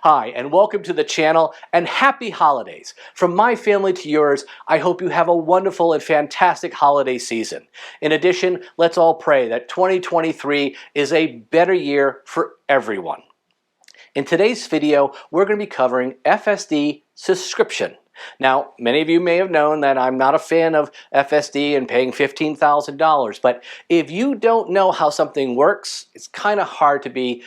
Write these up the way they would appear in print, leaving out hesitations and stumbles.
Hi, and welcome to the channel, and happy holidays. From my family to yours, I hope you have a wonderful and fantastic holiday season. In addition, let's all pray that 2023 is a better year for everyone. In today's video, we're going to be covering FSD Subscription. Now, many of you may have known that I'm not a fan of FSD and paying $15,000, but if you don't know how something works, it's kind of hard to be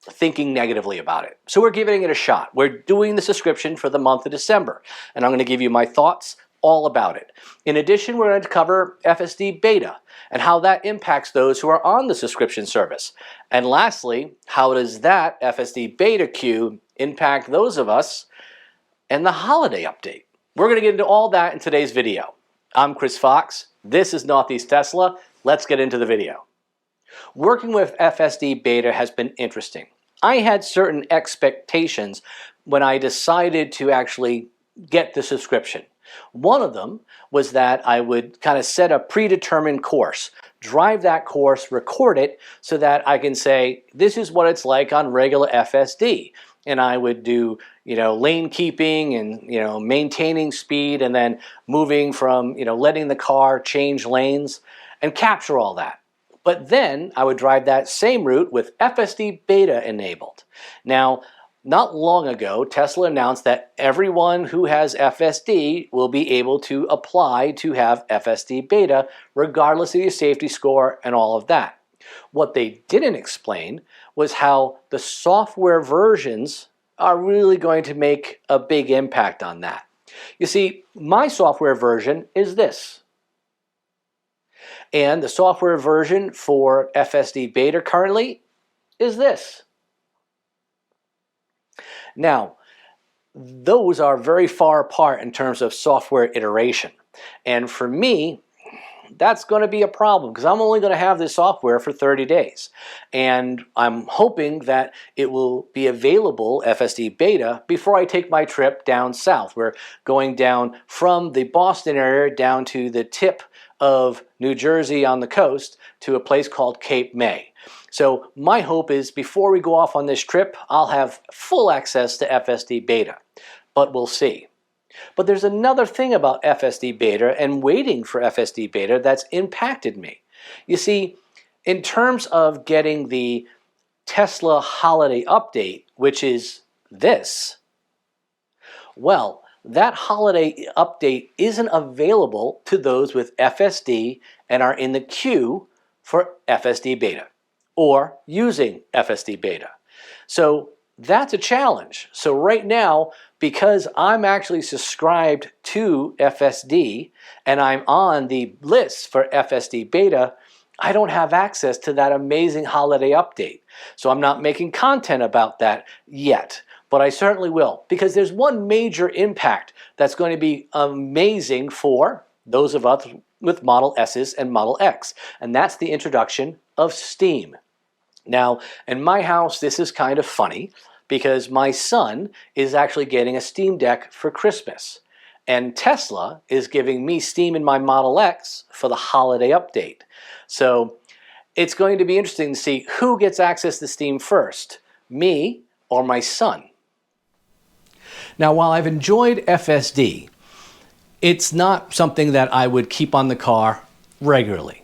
thinking negatively about it. So we're giving it a shot. We're doing the subscription for the month of December, and I'm going to give you my thoughts all about it. In addition, we're going to cover FSD Beta and how that impacts those who are on the subscription service. And lastly, how does that FSD Beta queue impact those of us and the holiday update? We're going to get into all that in today's video. I'm Chris Fox. This is Northeast Tesla. Let's get into the video. Working with FSD Beta has been interesting. I had certain expectations when I decided to actually get the subscription. One of them was that I would kind of set a predetermined course, drive that course, record it so that I can say, this is what it's like on regular FSD. And I would do, lane keeping and, maintaining speed and then moving from, letting the car change lanes and capture all that. But then I would drive that same route with FSD Beta enabled. Now, not long ago, Tesla announced that everyone who has FSD will be able to apply to have FSD Beta, regardless of your safety score and all of that. What they didn't explain was how the software versions are really going to make a big impact on that. You see, my software version is this. And the software version for FSD Beta currently is this. Now, those are very far apart in terms of software iteration. And for me, that's going to be a problem because I'm only going to have this software for 30 days. And I'm hoping that it will be available, FSD Beta, before I take my trip down south. We're going down from the Boston area down to the tip of New Jersey on the coast to a place called Cape May. So my hope is before we go off on this trip, I'll have full access to FSD Beta, but we'll see. But there's another thing about FSD Beta and waiting for FSD Beta that's impacted me. You see, in terms of getting the Tesla holiday update, which is this, well, that holiday update isn't available to those with FSD and are in the queue for FSD Beta or using FSD Beta. So that's a challenge. So right now, because I'm actually subscribed to FSD and I'm on the list for FSD Beta, I don't have access to that amazing holiday update. So I'm not making content about that yet. But I certainly will, because there's one major impact that's going to be amazing for those of us with Model S's and Model X, and that's the introduction of Steam. Now, in my house, this is kind of funny, because my son is actually getting a Steam Deck for Christmas, and Tesla is giving me Steam in my Model X for the holiday update. So it's going to be interesting to see who gets access to Steam first, me or my son. Now, while I've enjoyed FSD, it's not something that I would keep on the car regularly.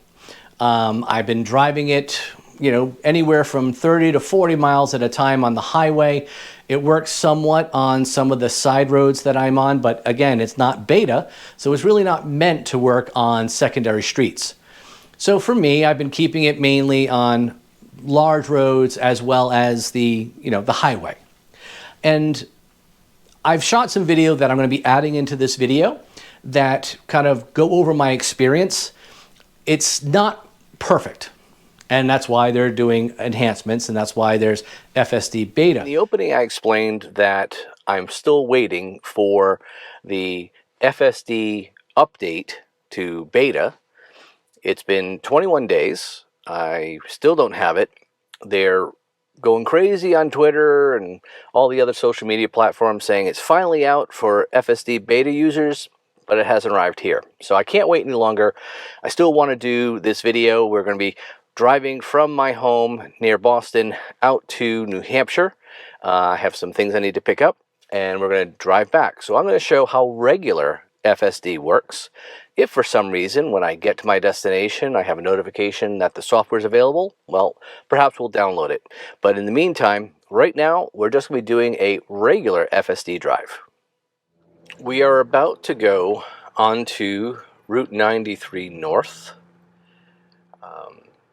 I've been driving it, anywhere from 30 to 40 miles at a time on the highway. It works somewhat on some of the side roads that I'm on, but again, it's not beta, so it's really not meant to work on secondary streets. So for me, I've been keeping it mainly on large roads as well as the highway. And I've shot some video that I'm going to be adding into this video that kind of go over my experience. It's not perfect, and that's why they're doing enhancements, and that's why there's FSD Beta. In the opening, I explained that I'm still waiting for the FSD update to Beta. It's been 21 days. I still don't have it. They're going crazy on Twitter and all the other social media platforms saying it's finally out for FSD Beta users, but it hasn't arrived here. So I can't wait any longer. I still want to do this video. We're going to be driving from my home near Boston out to New Hampshire. I have some things I need to pick up, and we're going to drive back. So I'm going to show how regular FSD works. If for some reason when I get to my destination I have a notification that the software is available, well, perhaps we'll download it. But in the meantime, right now we're just going to be doing a regular FSD drive. We are about to go onto Route 93 North.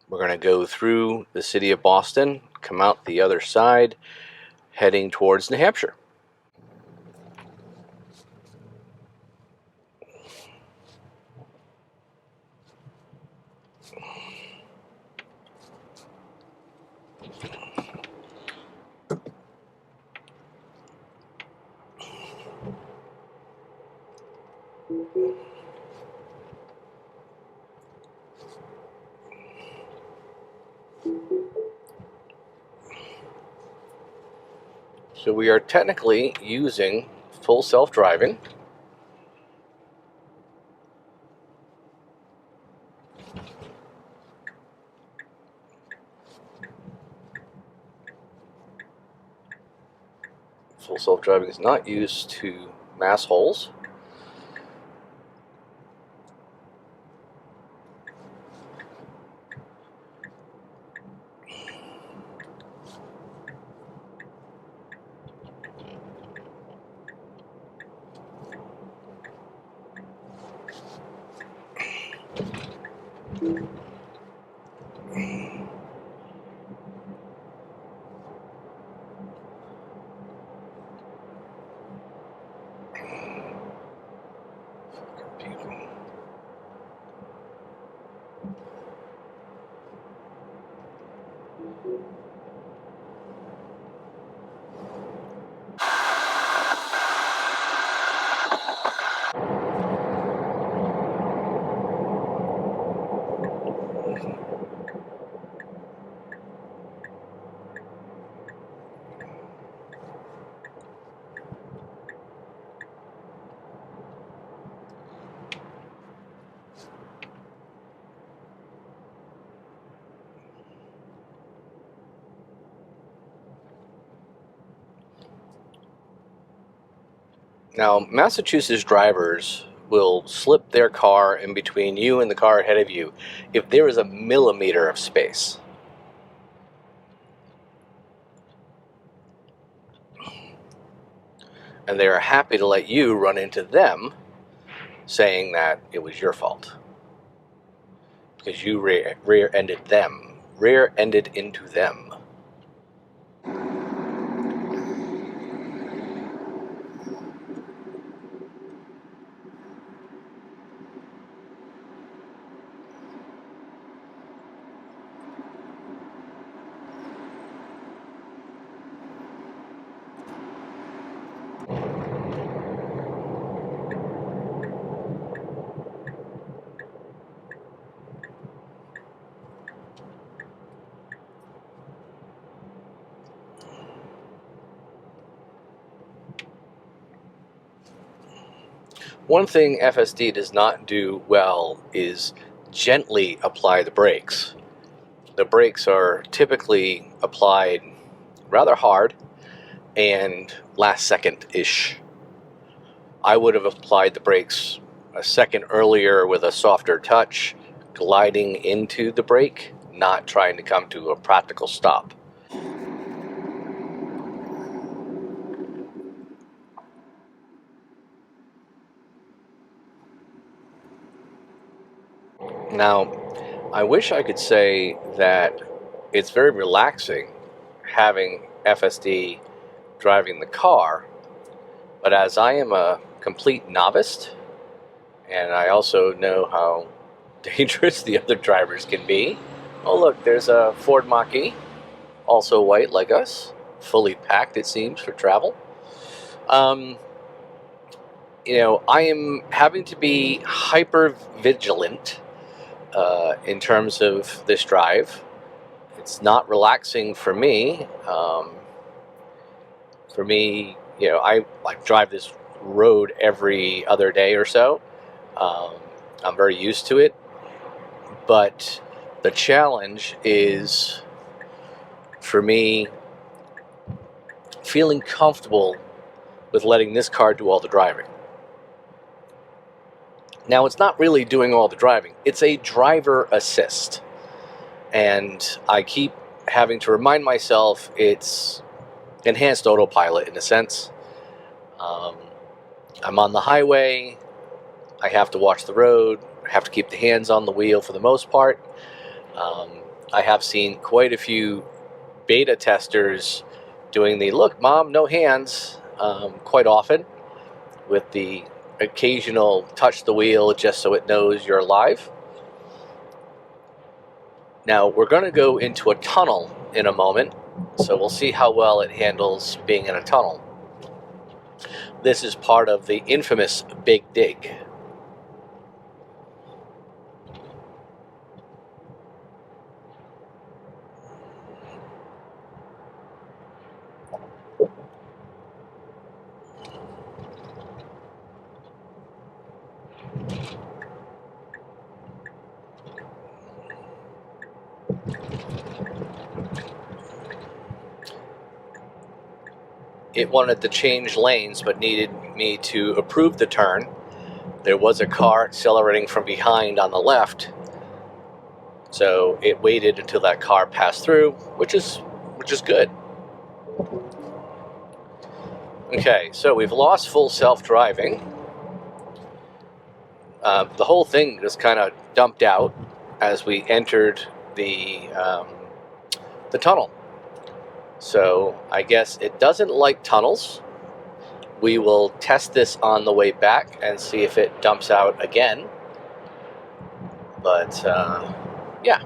We're going to go through the city of Boston, come out the other side, heading towards New Hampshire. So we are technically using full self-driving. Full self-driving is not used to mass holes. Now, Massachusetts drivers will slip their car in between you and the car ahead of you if there is a millimeter of space. And they are happy to let you run into them, saying that it was your fault because you rear-ended them, rear-ended into them. One thing FSD does not do well is gently apply the brakes. The brakes are typically applied rather hard and last second-ish. I would have applied the brakes a second earlier with a softer touch, gliding into the brake, not trying to come to a practical stop. Now, I wish I could say that it's very relaxing having FSD driving the car, but as I am a complete novice, and I also know how dangerous the other drivers can be. Oh look, there's a Ford Mach-E, also white like us, fully packed it seems for travel. I am having to be hyper vigilant in terms of this drive. It's not relaxing for me. I drive this road every other day or so. I'm very used to it, but the challenge is for me feeling comfortable with letting this car do all the driving. Now, it's not really doing all the driving. It's a driver assist. And I keep having to remind myself it's enhanced autopilot in a sense. I'm on the highway. I have to watch the road. I have to keep the hands on the wheel for the most part. I have seen quite a few beta testers doing the "look, Mom, no hands" quite often, with the occasional touch the wheel just so it knows you're alive. Now, we're going to go into a tunnel in a moment, so we'll see how well it handles being in a tunnel. This is part of the infamous Big Dig. It wanted to change lanes, but needed me to approve the turn. There was a car accelerating from behind on the left, so it waited until that car passed through, which is good. Okay, so we've lost full self-driving. The whole thing just kind of dumped out as we entered the tunnel. So I guess it doesn't like tunnels. We will test this on the way back and see if it dumps out again. But yeah,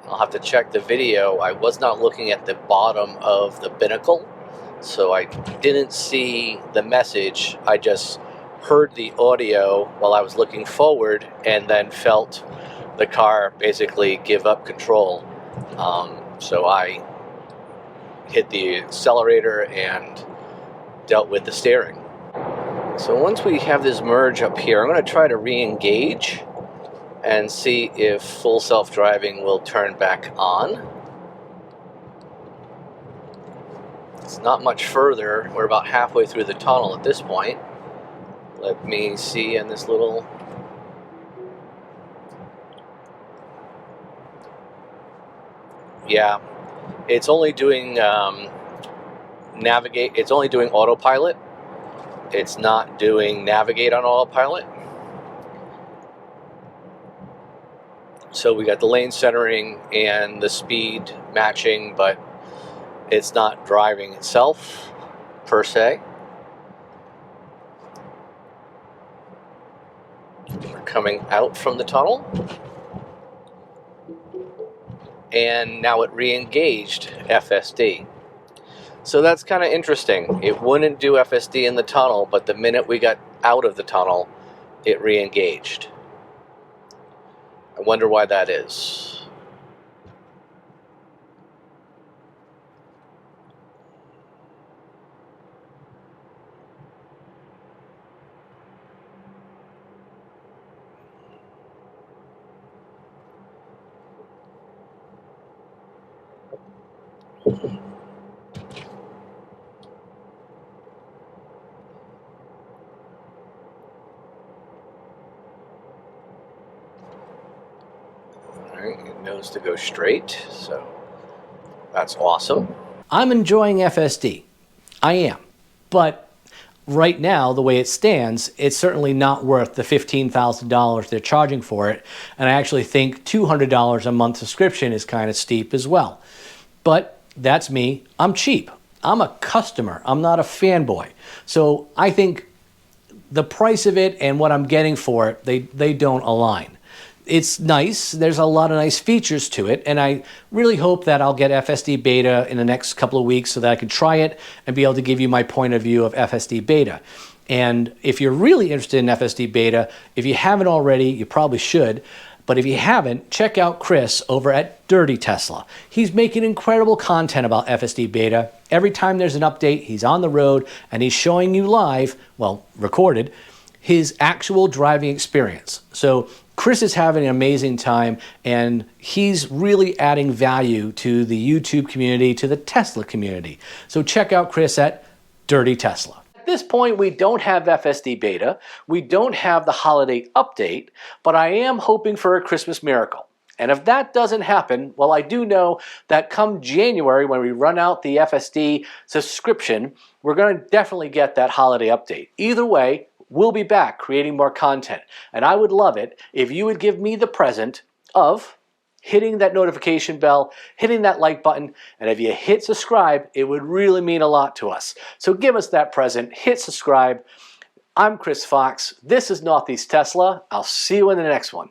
I'll have to check the video. I was not looking at the bottom of the binnacle, so I didn't see the message. I just heard the audio while I was looking forward and then felt the car basically give up control. So I hit the accelerator and dealt with the steering. So once we have this merge up here, I'm going to try to re-engage and see if full self-driving will turn back on. It's not much further. We're about halfway through the tunnel at this point. Let me see in this little... Yeah, it's only doing navigate. It's only doing autopilot. It's not doing navigate on autopilot. So we got the lane centering and the speed matching, but it's not driving itself per se. We're coming out from the tunnel. And now it re-engaged FSD. So that's kind of interesting. It wouldn't do FSD in the tunnel, but the minute we got out of the tunnel, it re-engaged. I wonder why that is. It knows to go straight, so that's awesome. I'm enjoying FSD. I am. But right now, the way it stands, it's certainly not worth the $15,000 they're charging for it. And I actually think $200 a month subscription is kind of steep as well. But that's me. I'm cheap. I'm a customer. I'm not a fanboy. So I think the price of it and what I'm getting for it, they don't align. It's nice. There's a lot of nice features to it, and I really hope that I'll get FSD Beta in the next couple of weeks so that I can try it and be able to give you my point of view of FSD Beta. And if you're really interested in FSD Beta, if you haven't already, you probably should. But if you haven't, check out Chris over at Dirty Tesla. He's making incredible content about FSD Beta. Every time there's an update, he's on the road and he's showing you live, well, recorded, his actual driving experience. So Chris is having an amazing time, and he's really adding value to the YouTube community, to the Tesla community. So check out Chris at Dirty Tesla. At this point, we don't have FSD Beta, we don't have the holiday update, but I am hoping for a Christmas miracle. And if that doesn't happen, well, I do know that come January, when we run out the FSD subscription, we're going to definitely get that holiday update. Either way, we'll be back creating more content. And I would love it if you would give me the present of hitting that notification bell, hitting that like button, and if you hit subscribe, it would really mean a lot to us. So give us that present, hit subscribe. I'm Chris Fox. This is Northeast Tesla. I'll see you in the next one.